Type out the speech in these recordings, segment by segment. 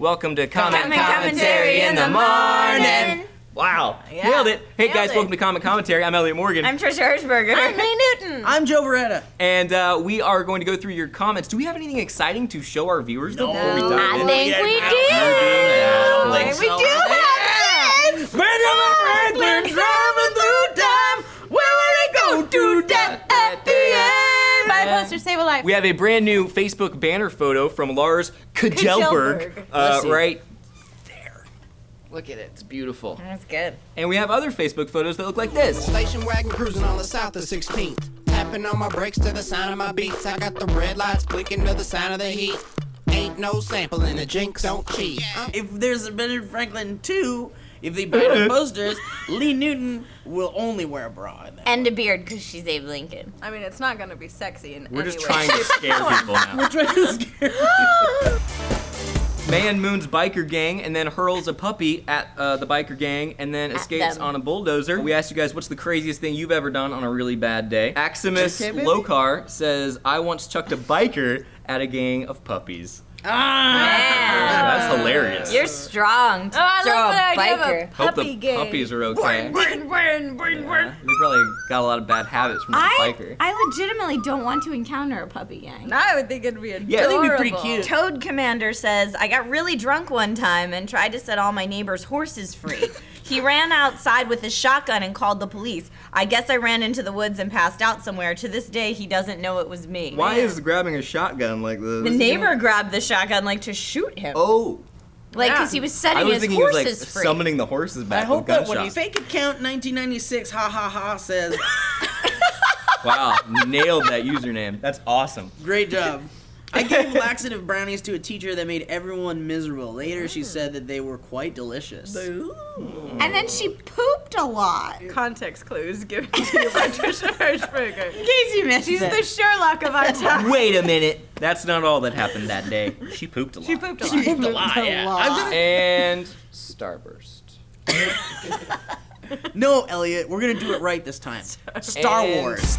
Welcome to Commentary in the Morning. Wow, nailed it. Hey guys, welcome to Comment Commentary. I'm Elliot Morgan. I'm Trisha Hirschberger. I'm Lee Newton. I'm Joe Beretta. And we are going to go through your comments. Do we have anything exciting to show our viewers before we dive in? I think we do. We do have this. Benjamin Franklin's driving through time. Where will he go to death at the end? My posters save a life. We have a brand new Facebook banner photo from Lars Kjellberg right there. Look at it, it's beautiful. That's good. And we have other Facebook photos that look like this. Station wagon cruising on the south of 16th. Tapping on my brakes to the sound of my beats. I got the red lights blinking to the sound of the heat. Ain't no sample in the jinx, don't cheat. If there's a Benjamin Franklin 2, if they buy the posters, Lee Newton will only wear a bra in that. And a beard, because she's Abe Lincoln. I mean, it's not going to be sexy in We're any just way. trying to scare people now. We're trying to scare you. Man moons biker gang and then hurls a puppy at the biker gang and then escapes on a bulldozer. We asked you guys what's the craziest thing you've ever done on a really bad day. Aximus Lokar says, I once chucked a biker at a gang of puppies. That's hilarious. You're strong. Oh, I Throw love a that idea of biker. a Hope puppy the gang. puppies are okay. They probably got a lot of bad habits from that biker. I legitimately don't want to encounter a puppy gang. I would think it'd be adorable. Yeah, I think it'd be pretty cute. Toad Commander says, I got really drunk one time and tried to set all my neighbor's horses free. He ran outside with his shotgun and called the police. I guess I ran into the woods and passed out somewhere. To this day, he doesn't know it was me. Why is grabbing a shotgun like this? The neighbor grabbed the shotgun like to shoot him. Oh. Like, because he was I setting was his thinking he was like horses free. summoning the horses back I hope with that when gunshots. fake account 1996 ha ha ha says, Wow, nailed that username. That's awesome. great job. I gave laxative brownies to a teacher that made everyone miserable. Later, she said that they were quite delicious. And then she pooped a lot. Context clues given to you by Trisha Hirschberger. In case you missed She's it. the Sherlock of our time. Wait a minute. That's not all that happened that day. She pooped a lot. She pooped a lot. A lot, yeah. And Starburst. No, Elliot, we're gonna do it right this time. Star And- Wars.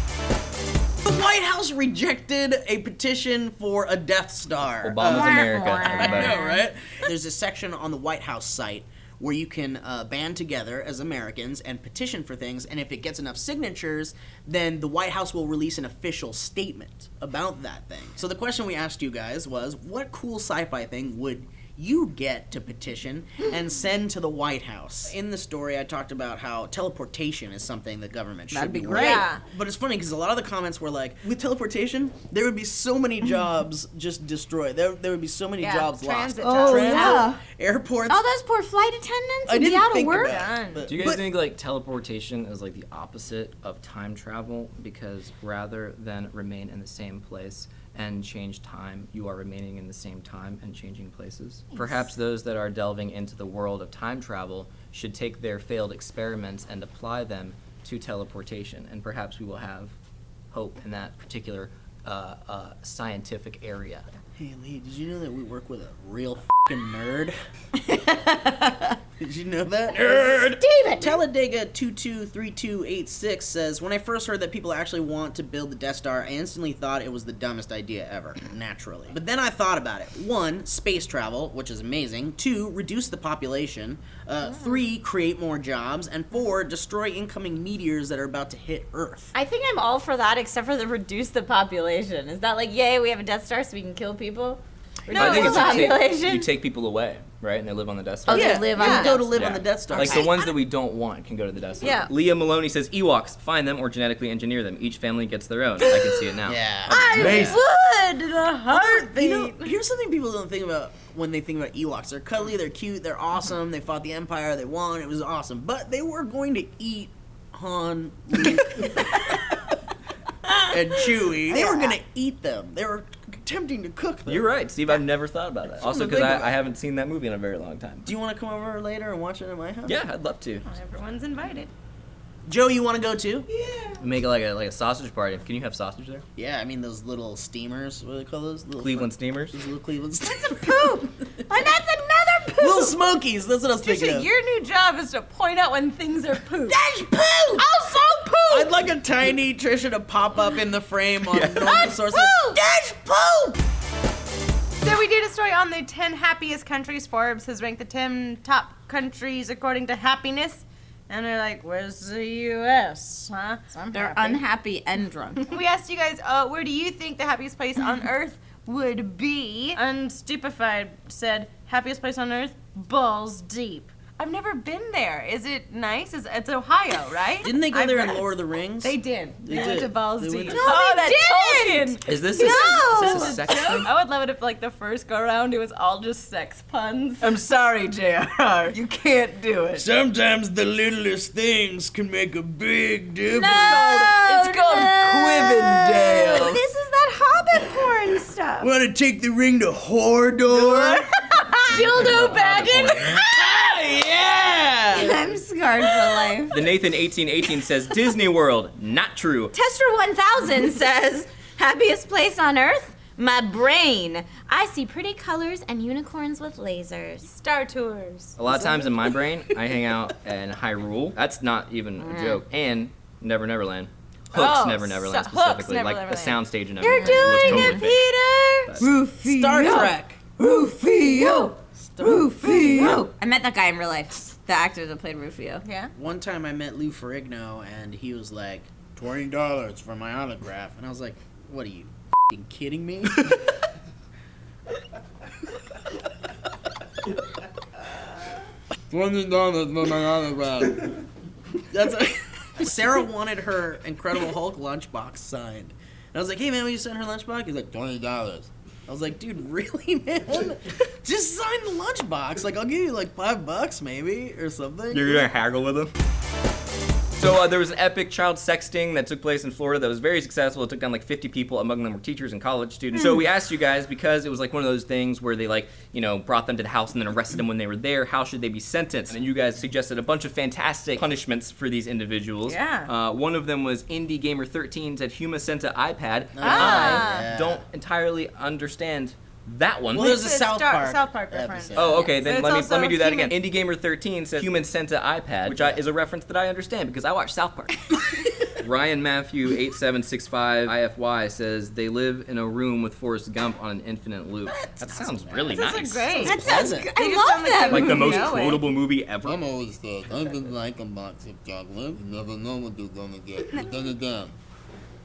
The White House rejected a petition for a Death Star. Obama's America, I everybody. know, right? There's a section on the White House site where you can band together as Americans and petition for things, and if it gets enough signatures, then the White House will release an official statement about that thing. So the question we asked you guys was, what cool sci-fi thing would you get to petition and send to the White House? In the story, I talked about how teleportation is something the government should That'd be be great. Yeah. But it's funny because a lot of the comments were like, with teleportation, there would be so many jobs just destroyed. There would be so many Yeah, jobs transit lost. jobs. Oh, Transit, yeah. airports. All those poor flight attendants I would be didn't out of think work. about it, but- Do you guys but- think like teleportation is like the opposite of time travel? Because rather than remain in the same place and change time, you are remaining in the same time and changing places? Perhaps those that are delving into the world of time travel should take their failed experiments and apply them to teleportation, and perhaps we will have hope in that particular scientific area. Hey Lee, did you know that we work with a real f***ing nerd? Did you know that? Nerd! David! Talladega 223286 says, when I first heard that people actually want to build the Death Star, I instantly thought it was the dumbest idea ever, naturally. But then I thought about it. 1, space travel, which is amazing. 2, reduce the population. 3, create more jobs. And 4, destroy incoming meteors that are about to hit Earth. I think I'm all for that except for the reduce the population. Is that like, yay, we have a Death Star so we can kill people? I think it's population. you take people away, right, and they live on the Death Star. Oh, they live on the go Death to live Yeah. on the Death Star. Like the ones that we don't want can go to the Death Star. Yeah. Leah Maloney says Ewoks, find them or genetically engineer them. Each family gets their own. I can see it now. Yeah. I would in a heartbeat. You know, here's something people don't think about when they think about Ewoks. They're cuddly, they're cute, they're awesome. They fought the Empire, they won. It was awesome. But they were going to eat Han, Luke, and Chewie. They were going to eat them. They were attempting to cook them. You're right, Steve. I've never thought about that. Also, Something to because think about. I haven't seen that movie in a very long time. Do you want to come over later and watch it at my house? Yeah, I'd love to. Everyone's invited. Joe, you want to go too? Make it like a sausage party. Can you have sausage there? Yeah, I mean those little steamers. What do they call those? Little Cleveland steamers. Those little Cleveland steamers. Poop! And that's another poop! Little Smokies. That's what I was thinking Trisha, of. your new job is to point out when things are poop. That's poop! Also poop! I'd like a tiny Trisha to pop up in the frame on normal source. poop! That's poop! So we did a story on the 10 happiest countries. Forbes has ranked the 10 top countries according to happiness. And they're like, where's the U.S., huh? So I'm They're happy. unhappy and drunk. We asked you guys, where do you think the happiest place on earth would be? Unstupefied said, happiest place on earth? Balls Deep. I've never been there. Is it nice? It's Ohio, right? Didn't they go I've there in read. Lord of the Rings? They did. They went did. to Balls They Deep. went to- Oh, they that didn't. Tolkien. Is this No! is this a sex thing? I would love it if, like, the first go around, it was all just sex puns. I'm sorry, JR. You can't do it. Sometimes the littlest things can make a big difference. It's called Quivendale. This is that Hobbit porn stuff. Want to take the ring to Hordor? Dildo bagging. Yeah! I'm scarred for life. The Nathan1818 says Disney World. Not true. Tester 1000 says, happiest place on earth? My brain. I see pretty colors and unicorns with lasers. Star Tours. A lot of times in my brain, I hang out in Hyrule. That's not even a joke. And Never Neverland. Hooks Oh, Never Neverland Hooks specifically, Never like Neverland. the soundstage in You're Neverland. doing looks it, totally fake. Peter! But- Star Trek. Rufio! Rufio! I met that guy in real life. The actor that played Rufio. Yeah. One time I met Lou Ferrigno and he was like, $20 for my autograph. And I was like, what are you f***ing kidding me? $20 for my autograph. That's Sarah wanted her Incredible Hulk lunchbox signed. And I was like, hey man, will you sign her lunchbox? He's like, $20. I was like, dude, really, man? Just sign the lunchbox. Like, I'll give you like $5 maybe or something. You're gonna haggle with them? So there was an epic child sexting that took place in Florida that was very successful. It took down like 50 people. Among them were teachers and college students. So we asked you guys, because it was like one of those things where they like, you know, brought them to the house and then arrested them when they were there. How should they be sentenced? And you guys suggested a bunch of fantastic punishments for these individuals. Yeah. One of them was Indie Gamer 13 said Huma sent an iPad. Ah. I don't entirely understand that one. Well, there's a It's South Park reference. episode. Oh, okay. But Then it's let me also do that human- again. Indie Gamer 13 says Human sent an iPad, which is a reference that I understand because I watch South Park. Ryan Matthew 8765 IFY says they live in a room with Forrest Gump on an infinite loop. That sounds really Those nice. are great. That sounds Pleasant. good. They I just love sound like that they Like the movie. most know it. quotable movie ever. I'm always said, I been like a box of chocolate. You never know what you're gonna get. But then again,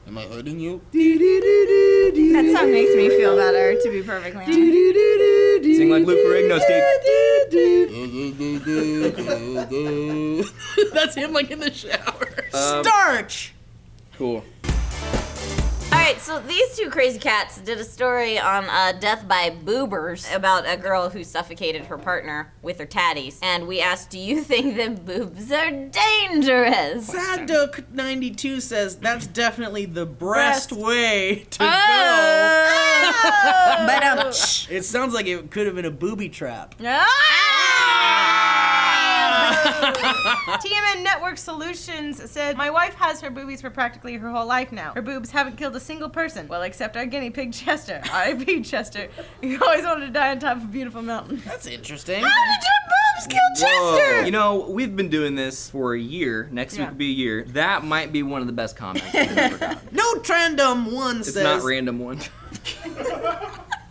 am I hurting you? That song makes me feel better, to be perfectly honest. Sing like Lou Ferrigno, Steve. That's him like in the shower. Um, Starch! Cool. Alright, so these two crazy cats did a story on Death by Boobers about a girl who suffocated her partner with her tatties. And we asked, do you think that boobs are dangerous? Sad Duck 92 says that's definitely the breast Breast. way to But go. It sounds like it could have been a booby trap. TMN Network Solutions said, my wife has her boobies for practically her whole life now. Her boobs haven't killed a single person. Well, except our guinea pig Chester. R.I.P. Chester. He always wanted to die on top of a beautiful mountain. That's interesting. boobs kill Whoa. You know, we've been doing this for a year. Next week Yeah. will be a year. That might be one of the best comments we've ever gotten. No Trandom 1 It's says. not random one.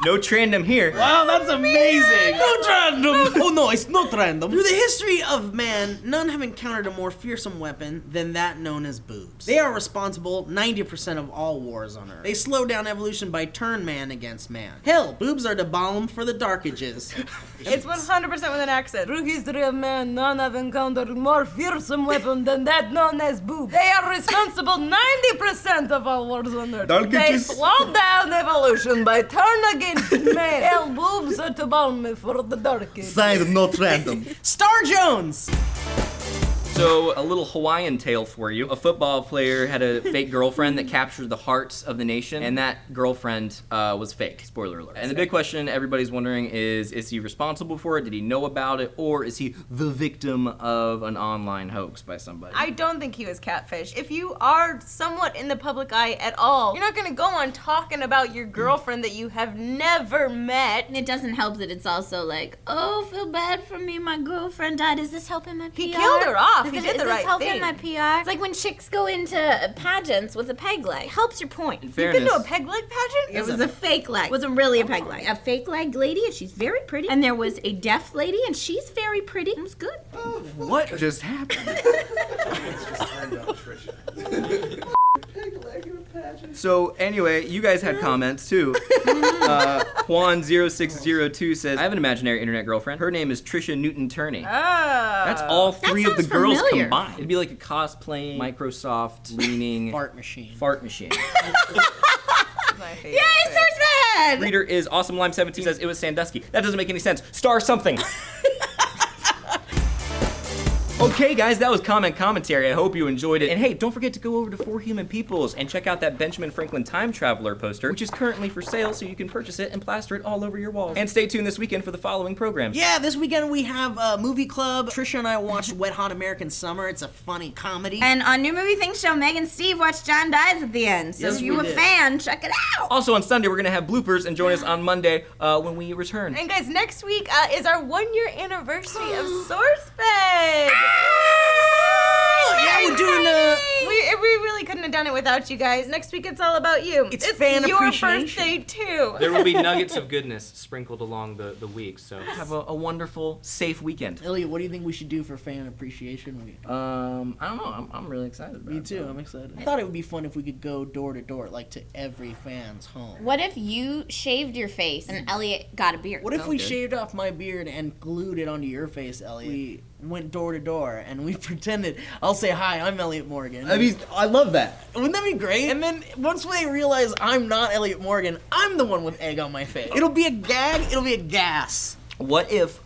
No trandom here. Wow, that's amazing. No random. Oh no, it's not random. Through the history of man, none have encountered a more fearsome weapon than that known as boobs. They are responsible 90% of all wars on Earth. They slow down evolution by turn man against man. Hell, boobs are the balm for the dark ages. It's 100% with an accent. Through history of man, none have encountered a more fearsome weapon than that known as boob. They are responsible 90% of all wars on Earth. Dark They ages. slow down evolution by turn against man. Hell, boobs are to balm for the dark ages. not random. Star Jones. So, a little Hawaiian tale for you. A football player had a fake girlfriend that captured the hearts of the nation, and that girlfriend was fake. Spoiler alert. And the big question everybody's wondering is he responsible for it? Did he know about it? Or is he the victim of an online hoax by somebody? I don't think he was catfish. If you are somewhat in the public eye at all, you're not gonna go on talking about your girlfriend that you have never met. It doesn't help that it's also like, oh, feel bad for me, my girlfriend died. Is this helping my PR? He killed her off. off. He did Is the this right helping thing. my PR? It's like when chicks go into pageants with a peg leg. Helps your point. You've been to a Fairness. peg leg pageant? It was a fake leg. It wasn't really a peg leg. A fake leg lady, and she's very pretty. And there was a deaf lady, and she's very pretty. It was good. What just happened? So anyway, you guys had comments too. Juan0602 says, I have an imaginary internet girlfriend. Her name is Trisha Newton Turney. Oh. That's all three of the sounds girls familiar. combined. It'd be like a cosplaying, Microsoft leaning Fart machine. fart machine. My favorite. Yay, SourceFed! Reader is AwesomeLime17 says it was Sandusky. That doesn't make any sense. Star something. Okay, guys, that was comment commentary. I hope you enjoyed it. And hey, don't forget to go over to For Human Peoples and check out that Benjamin Franklin Time Traveler poster, which is currently for sale, so you can purchase it and plaster it all over your walls. And stay tuned this weekend for the following programs. Yeah, this weekend we have a movie club. Trisha and I watched Wet Hot American Summer. It's a funny comedy. And on New Movie Things Show, Meg and Steve watched John Dies at the end. So Yes, if you we a did. fan, check it out. Also on Sunday, we're going to have bloopers, and join us on Monday when we return. And guys, next week is our 1-year anniversary of SourceFed. Yeah, we're doing We really couldn't have done it without you guys. Next week it's all about you. It's fan your appreciation. birthday too. There will be nuggets of goodness sprinkled along the week, so. Have a wonderful, safe weekend. Elliot, what do you think we should do for Fan Appreciation Week? I don't know. I'm really excited about Me it. too, I'm excited. I thought it would be fun if we could go door to door, like to every fan's home. What if you shaved your face and Elliot got a beard? What if Sounds we good. shaved off my beard and glued it onto your face, Elliot? We went door to door and we pretended, I'll say, hi, I'm Elliot Morgan. I mean, I love that. Wouldn't that be great? And then once they realize I'm not Elliot Morgan, I'm the one with egg on my face. It'll be a gag, it'll be a gas. What if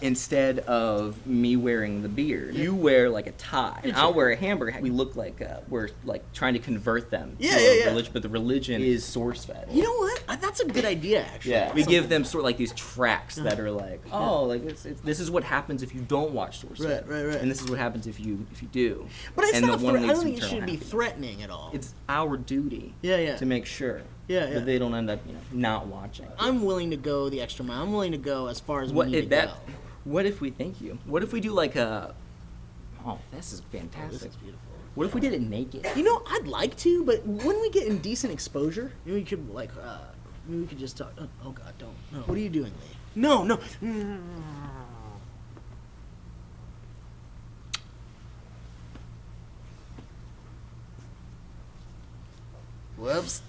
instead of me wearing the beard, you wear like a tie, and I'll wear a hamburger hat? We look like we're like trying to convert them to a religion, but the religion is SourceFed. You know what? That's a good idea, actually. Yeah, we give them sort of like these tracks that are like, oh, like this is what happens if you don't watch SourceFed, Right. and this is what happens if you do. But it's and not the one I leads don't to think it eternal should be happiness. threatening at all. It's our duty Yeah. to make sure that they don't end up not watching. I'm willing to go the extra mile. I'm willing to go as far as we need to go. What if we thank you? What if we do like a? Oh, this is fantastic. This is beautiful. What if we did it naked? You know, I'd like to, but when we get indecent exposure, maybe we could maybe we could just talk. Oh God, don't. No. What are you doing, Lee? No. Whoops.